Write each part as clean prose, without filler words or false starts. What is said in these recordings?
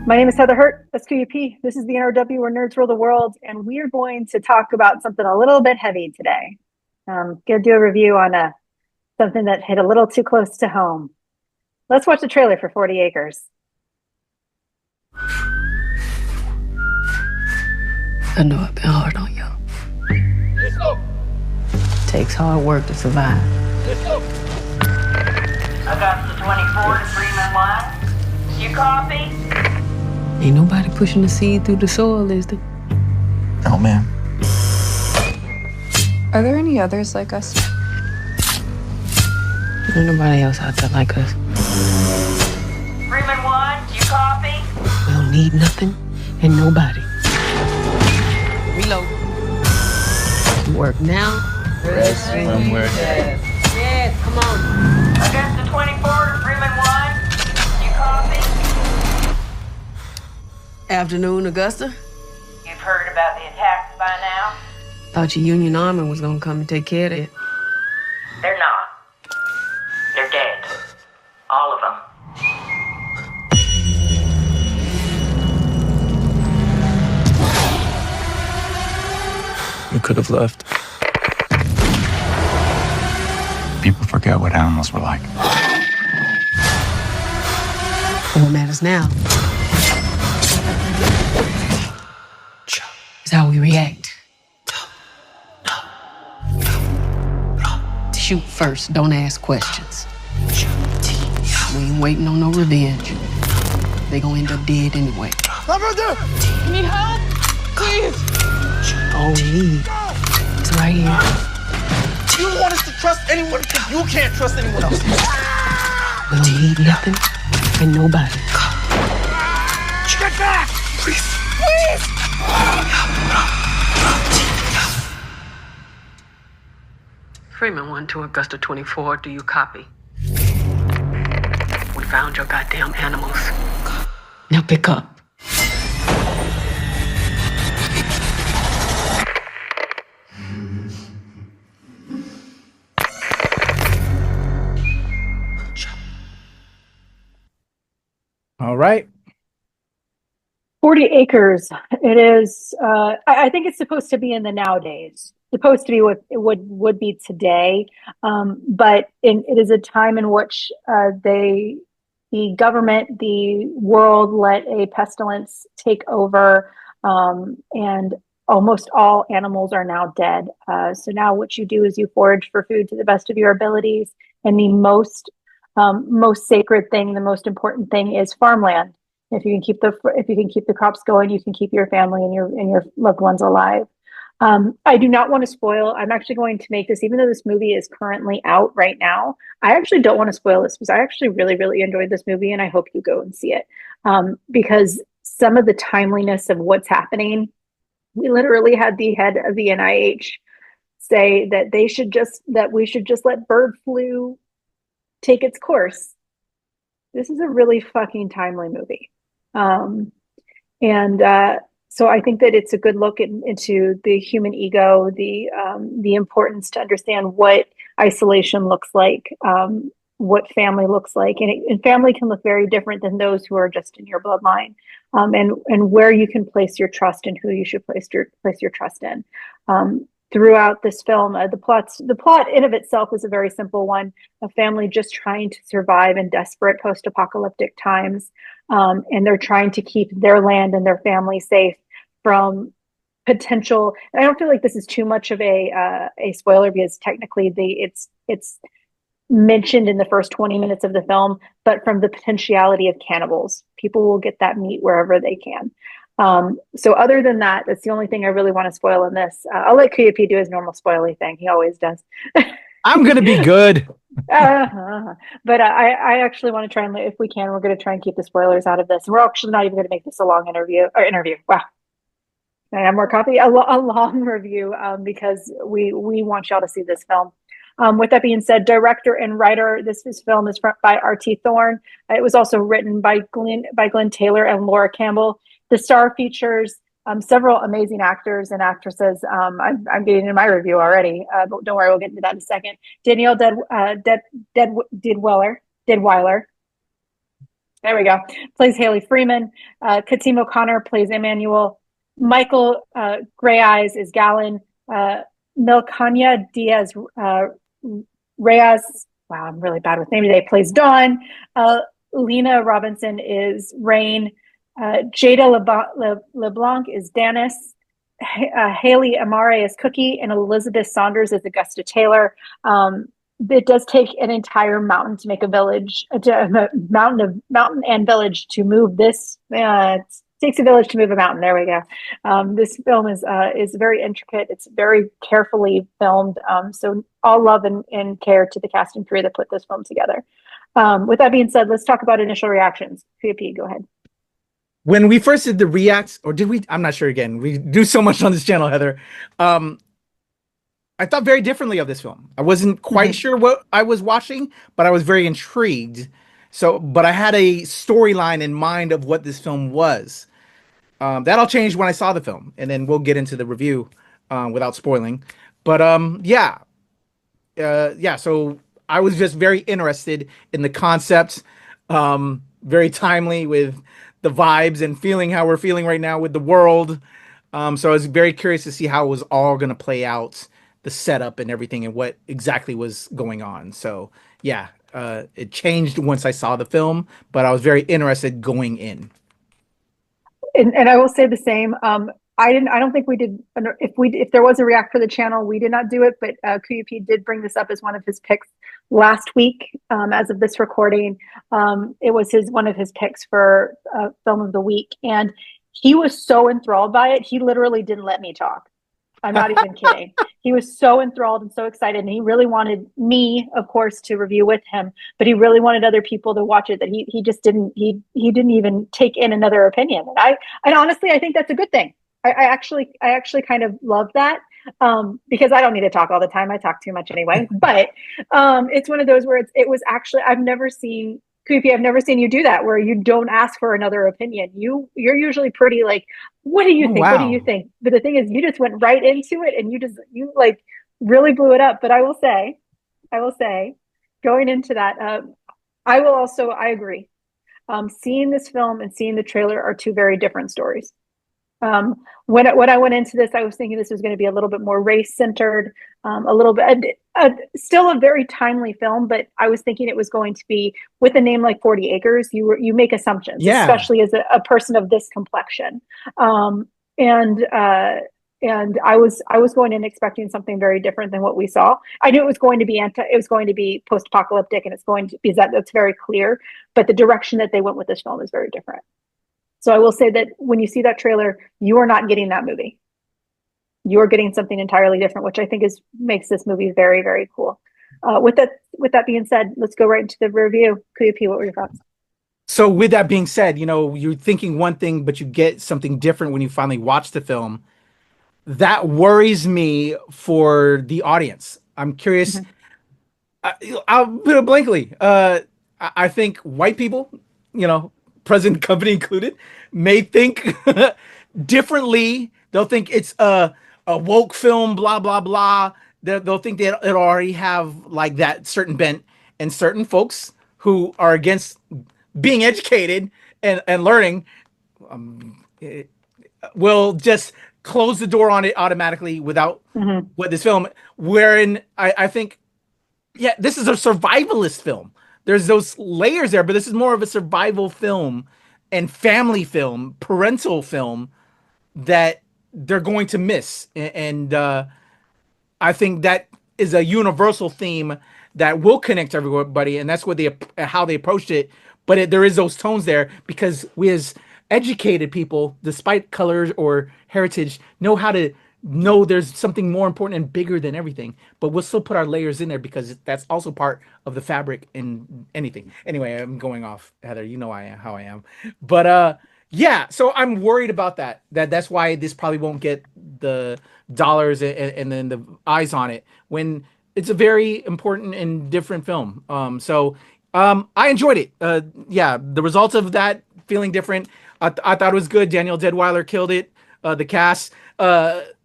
My name is Heather Hurt, SQUP. This is the NRW where nerds rule the world, and we are going to talk about something a little bit heavy today. Gonna do a review on something that hit a little too close to home. Let's watch the trailer for 40 Acres. I know I've been hard on you. Let's go. Takes hard work to survive. Let's go. Augusta 24 to Freeman 1. You copy? Ain't nobody pushing the seed through the soil, is there? No, ma'am. Are there any others like us? Ain't nobody else out there like us. Freeman 1, you copy? We don't need nothing and nobody. Reload. Work now. Rest when we're dead. Yes, come on. Augusta 24 to Freeman 1. You copy? Afternoon, Augusta. You've heard about the attacks by now? Thought your Union Army was gonna come and take care of it. They're not. They're dead. All of them. We could have left. People forget what animals were like. But what matters now is how we react. Shoot first, don't ask questions. We ain't waiting on no revenge. They gonna end up dead anyway. My brother! You need help? Please! All we need is right here. You want us to trust anyone because you can't trust anyone else. We don't need nothing and nobody. Get back! Please! Please! Freeman 1 to Augusta 24, do you copy? We found your goddamn animals. Now pick up. All right. 40 Acres. It is, I think it's supposed to be in the nowadays. Supposed to be what it would be today. But it is a time in which the government, the world let a pestilence take over, and almost all animals are now dead. So now what you do is you forage for food to the best of your abilities, and the most sacred thing, the most important thing is farmland. If you can keep the crops going, you can keep your family and your loved ones alive. I do not want to spoil. I'm actually going to make this, even though this movie is currently out right now. I actually don't want to spoil this because I actually really, really enjoyed this movie, and I hope you go and see it, because some of the timeliness of what's happening. We literally had the head of the NIH say that we should just let bird flu take its course. This is a really fucking timely movie. So I think that it's a good look into the human ego, the importance to understand what isolation looks like, what family looks like. And family can look very different than those who are just in your bloodline, and where you can place your trust and who you should place your trust in. Throughout this film, the plot in of itself is a very simple one: a family just trying to survive in desperate post-apocalyptic times, and they're trying to keep their land and their family safe from potential. And I don't feel like this is too much of a spoiler because technically it's mentioned in the first 20 minutes of the film, but from the potentiality of cannibals, people will get that meat wherever they can. So other than that, that's the only thing I really want to spoil in this. I'll let Kuyapi do his normal spoily thing. He always does. I'm going to be good. But I actually want to try and, if we can, we're going to try and keep the spoilers out of this. We're actually not even going to make this a long interview. Wow. I have more copy, a long review, because we want y'all to see this film. With that being said, director and writer, this film is by R.T. Thorne. It was also written by Glenn Taylor and Laura Campbell. The star features several amazing actors and actresses. I'm getting into my review already, but don't worry, we'll get into that in a second. Danielle Deadwyler. There we go. Plays Haley Freeman. Kataem O'Connor plays Emanuel. Michael Greyeyes is Galen. Milcania Diaz-Rojas. Wow, I'm really bad with names today. Plays Dawn. Leenah Robinson is Rain. Jaeda LeBlanc is Danis. Haile Amare is Cookie, and Elizabeth Saunders is Augusta Taylor. It does take an entire mountain to make a village, mountain and village to move this. It takes a village to move a mountain. There we go. This film is very intricate. It's very carefully filmed. So all love and care to the cast and crew that put this film together. With that being said, let's talk about initial reactions. POP, go ahead. When we first did the reacts, or did we? I'm not sure. Again, we do so much on this channel, Heather. I thought very differently of this film. I wasn't quite sure what I was watching, but I was very intrigued. So, but I had a storyline in mind of what this film was. That all changed when I saw the film, and then we'll get into the review without spoiling. But yeah. So I was just very interested in the concept, very timely with the vibes and feeling how we're feeling right now with the world. So I was very curious to see how it was all going to play out, the setup and everything, and what exactly was going on. So yeah, it changed once I saw the film, but I was very interested going in. And I will say the same. I don't think we did. If there was a react for the channel, we did not do it. But QUP did bring this up as one of his picks last week. As of this recording, it was one of his picks for film of the week, and he was so enthralled by it. He literally didn't let me talk. I'm not even kidding. He was so enthralled and so excited, and he really wanted me, of course, to review with him, but he really wanted other people to watch it, that he just didn't, he didn't even take in another opinion. And honestly, I think that's a good thing. I actually kind of love that, because I don't need to talk all the time. I talk too much anyway, but it's one of those where it was actually, I've never seen you do that, where you don't ask for another opinion. You're usually pretty like, what do you think? Wow. What do you think? But the thing is, you just went right into it, and you like really blew it up. But I will say, going into that, I agree. Seeing this film and seeing the trailer are two very different stories. When I went into this, I was thinking this was going to be a little bit more race centered, a little bit, still a very timely film, but I was thinking it was going to be, with a name like 40 Acres, you make assumptions, especially as a person of this complexion. And I was going in expecting something very different than what we saw. I knew it was going to be post-apocalyptic, and it's going to be that's very clear, but the direction that they went with this film is very different. So I will say that when you see that trailer, you are not getting that movie. You are getting something entirely different, which I think makes this movie very, very cool. With that being said, let's go right into the review. QUP, what were your thoughts? So with that being said, you're thinking one thing, but you get something different when you finally watch the film. That worries me for the audience. I'm curious. I'll put it blankly. I think white people, present company included, may think differently. They'll think it's a woke film, blah, blah, blah. They'll think that it already have like that certain bent, and certain folks who are against being educated and learning will just close the door on it automatically without what this film, wherein I think, this is a survivalist film. There's those layers there, but this is more of a survival film and family film, parental film that they're going to miss. And I think that is a universal theme that will connect everybody. And that's what how they approached it. But there is those tones there, because we as educated people, despite colors or heritage, know how to know there's something more important and bigger than everything, but we'll still put our layers in there because that's also part of the fabric in anything. Anyway, I'm going off, Heather. You know how I am. But so I'm worried about that. That's why this probably won't get the dollars and then the eyes on it, when it's a very important and different film. I enjoyed it. The results of that feeling different. I thought it was good. Danielle Deadwyler killed it. The cast.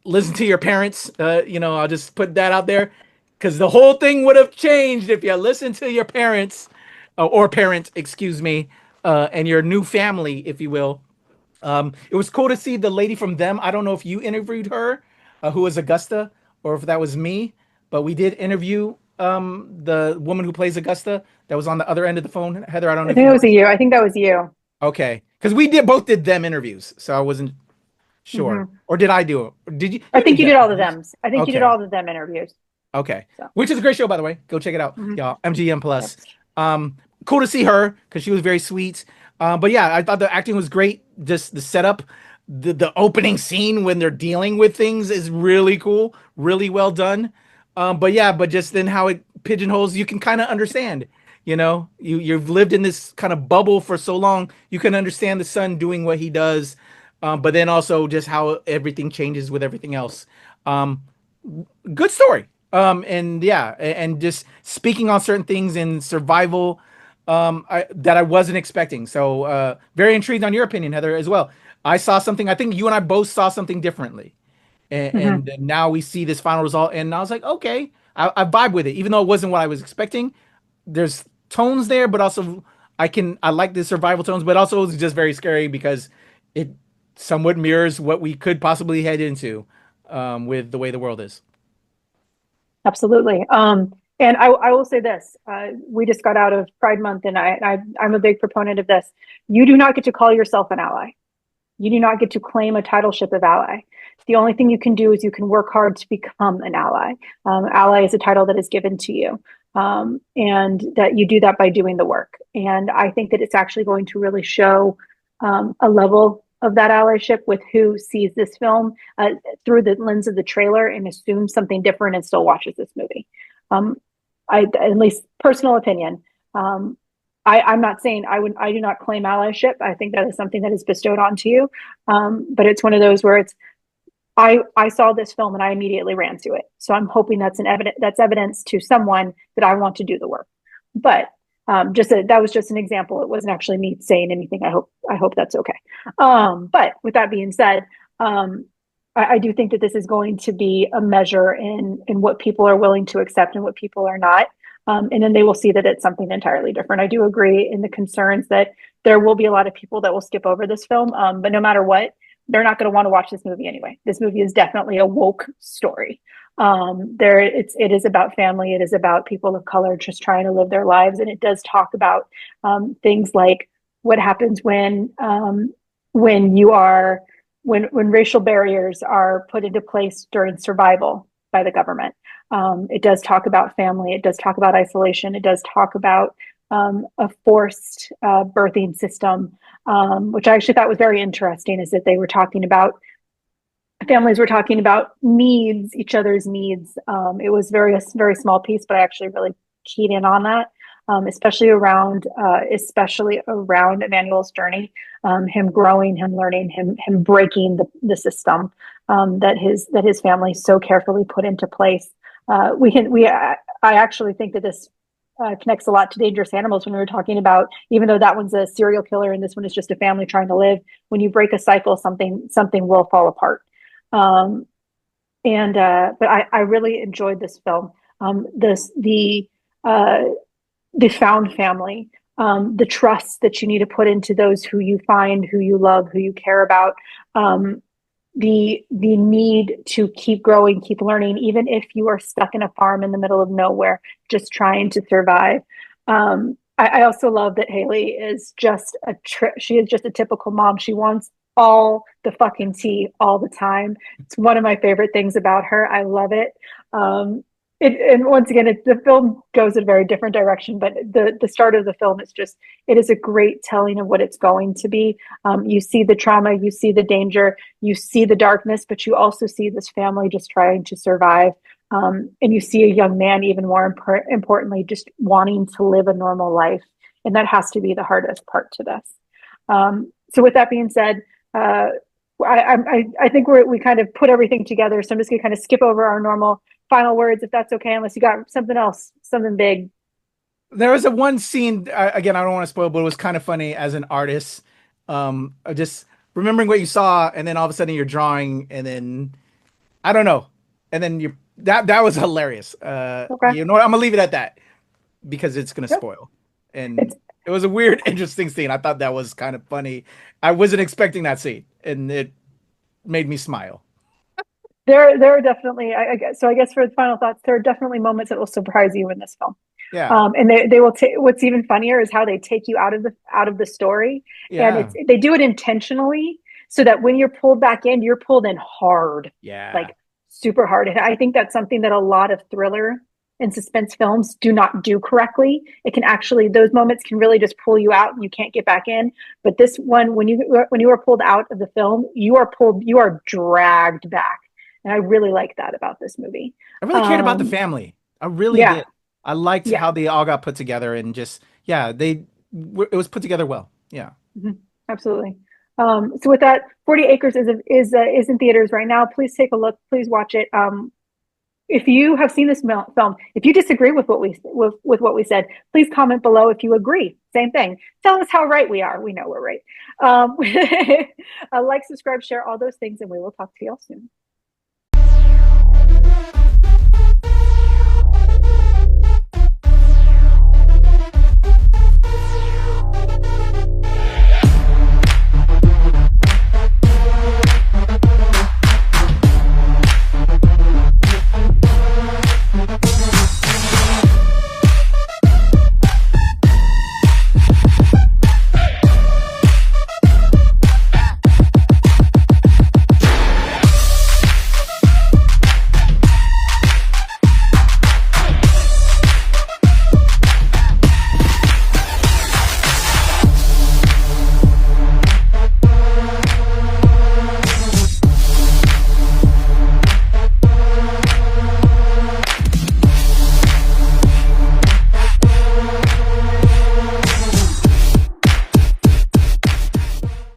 Listen to your parents. I'll just put that out there, because the whole thing would have changed if you listened to your parents, or parent, excuse me. and your new family, if you will. It was cool to see the lady from Them. I don't know if you interviewed her, who was Augusta, or if that was me, but we did interview the woman who plays Augusta that was on the other end of the phone. Heather, I don't know I if think you it know. was you. I think that was you. Okay, because we both did Them interviews, so I wasn't sure. Or did I do it? Did you? I think you did all the Them. Thems. I think you did Okay. all the Them interviews. Okay. So. Which is a great show, by the way. Go check it out, y'all. MGM Plus. Cool to see her because she was very sweet. But yeah, I thought the acting was great. Just the setup, the opening scene when they're dealing with things is really cool, really well done. But just then how it pigeonholes, you can kind of understand. You've lived in this kind of bubble for so long, you can understand the son doing what he does, but then also just how everything changes with everything else. Good story. And just speaking on certain things in survival that I wasn't expecting. So very intrigued on your opinion, Heather, as well. I saw something, I think you and I both saw something differently. And now we see this final result, and I was like, okay, I vibe with it, even though it wasn't what I was expecting. There's tones there, but also I like the survival tones, but also it's just very scary because it somewhat mirrors what we could possibly head into with the way the world is. Absolutely. And I will say this, we just got out of Pride Month, and I'm a big proponent of this. You do not get to call yourself an ally. You do not get to claim a titleship of ally. The only thing you can do is you can work hard to become an ally. Ally is a title that is given to you, and that you do that by doing the work. And I think that it's actually going to really show a level of that allyship with who sees this film through the lens of the trailer and assumes something different and still watches this movie. At least personal opinion. I'm not saying I do not claim allyship. I think that is something that is bestowed onto you. But it's one of those where I saw this film and I immediately ran to it. So I'm hoping that's evidence to someone that I want to do the work. But that was just an example. It wasn't actually me saying anything. I hope that's okay. But with that being said, I do think that this is going to be a measure in what people are willing to accept and what people are not. And then they will see that it's something entirely different. I do agree in the concerns that there will be a lot of people that will skip over this film. But no matter what, they're not going to want to watch this movie anyway. This movie is definitely a woke story. It is about family. It is about people of color just trying to live their lives. And it does talk about things like what happens when racial barriers are put into place during survival by the government. It does talk about family. It does talk about isolation. It does talk about a forced birthing system, which I actually thought was very interesting, is that they were talking about, families were talking about needs, each other's needs. It was very small piece, but I actually really keyed in on that, especially around Emanuel's journey, him growing, him learning, him breaking the system that his family so carefully put into place. I actually think that this connects a lot to Dangerous Animals when we were talking about, even though that one's a serial killer and this one is just a family trying to live, when you break a cycle, something will fall apart. But I really enjoyed this film. The found family, the trust that you need to put into those who you find, who you love, who you care about, the need to keep growing, keep learning, even if you are stuck in a farm in the middle of nowhere, just trying to survive. I also love that Hailey is she is just a typical mom. She wants all the fucking tea all the time. It's one of my favorite things about her. I love it. And once again, the film goes in a very different direction, but the start of the film it is a great telling of what it's going to be. You see the trauma, you see the danger, you see the darkness, but you also see this family just trying to survive. And you see a young man, even more importantly, just wanting to live a normal life. And that has to be the hardest part to this. So with that being said, I think we kind of put everything together. So I'm just going to kind of skip over our normal final words, if that's okay, unless you got something else, something big. There was one scene, again, I don't want to spoil, but it was kind of funny as an artist. Just remembering what you saw, and then all of a sudden you're drawing, and then I don't know, and then that was hilarious. Okay. You know what? I'm gonna leave it at that because it's gonna spoil. And It was a weird, interesting scene. I thought that was kind of funny. I wasn't expecting that scene, and it made me smile. There are definitely, I guess for the final thoughts, there are definitely moments that will surprise you in this film. Yeah. And they will take, what's even funnier is how they take you out of the story. Yeah. And they do it intentionally so that when you're pulled back in, you're pulled in hard. Yeah. Like super hard. And I think that's something that a lot of thriller and suspense films do not do correctly. It can actually, those moments can really just pull you out and you can't get back in. But this one, when you are pulled out of the film, you are dragged back. And I really like that about this movie. I really cared about the family. I really did. I liked how they all got put together, and just it was put together well. Yeah, absolutely. So with that, 40 Acres is in theaters right now. Please take a look. Please watch it. If you have seen this film, if you disagree with what we said, please comment below. If you agree, same thing. Tell us how right we are. We know we're right. Like, subscribe, share, all those things, and we will talk to you all soon.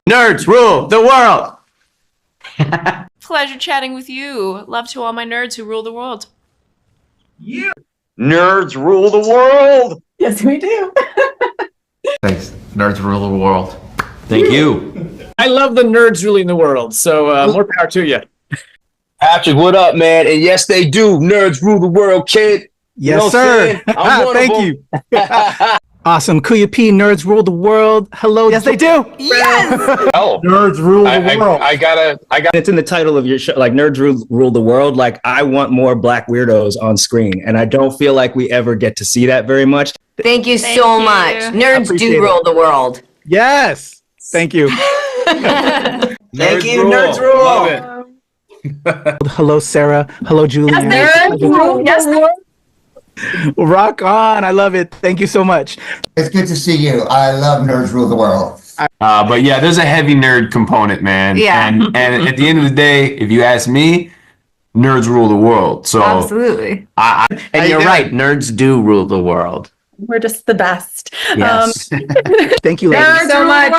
Nerds rule the world. Pleasure chatting with you. Love to all my nerds who rule the world. Yeah. Nerds rule the world. Yes, we do. Thanks. Nerds rule the world. Thank you. I love the nerds ruling the world, so more power to you. Patrick, what up, man? And yes, they do. Nerds rule the world, kid. Yes, sir. Thank you. Awesome. Kuya P, nerds rule the world. Hello. Yes, they do. Yes. Oh, Nerds rule the world. I got. It's in the title of your show, like Nerds Rule the World. Like, I want more Black weirdos on screen, and I don't feel like we ever get to see that very much. Thank you so much. Nerds do rule the world. Yes. Thank you. Thank you, Nerds Rule. Love it. Hello, Sarah. Hello, Julian. Yes, Rock on. I love it. Thank you so much. It's good to see you. I love Nerds Rule the World. But yeah, there's a heavy nerd component, man. Yeah. And at the end of the day, if you ask me, nerds rule the world. So absolutely. And you're right. Nerds do rule the world. We're just the best. Yes. Thank you, ladies. So much.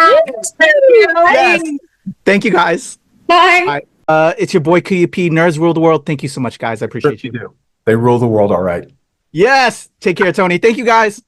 Thank you. Yes. Thank you, guys. Bye. It's your boy Kuya P. Nerds rule the world. Thank you so much, guys. I appreciate you. Do. They rule the world all right. Yes. Take care, Tony. Thank you, guys.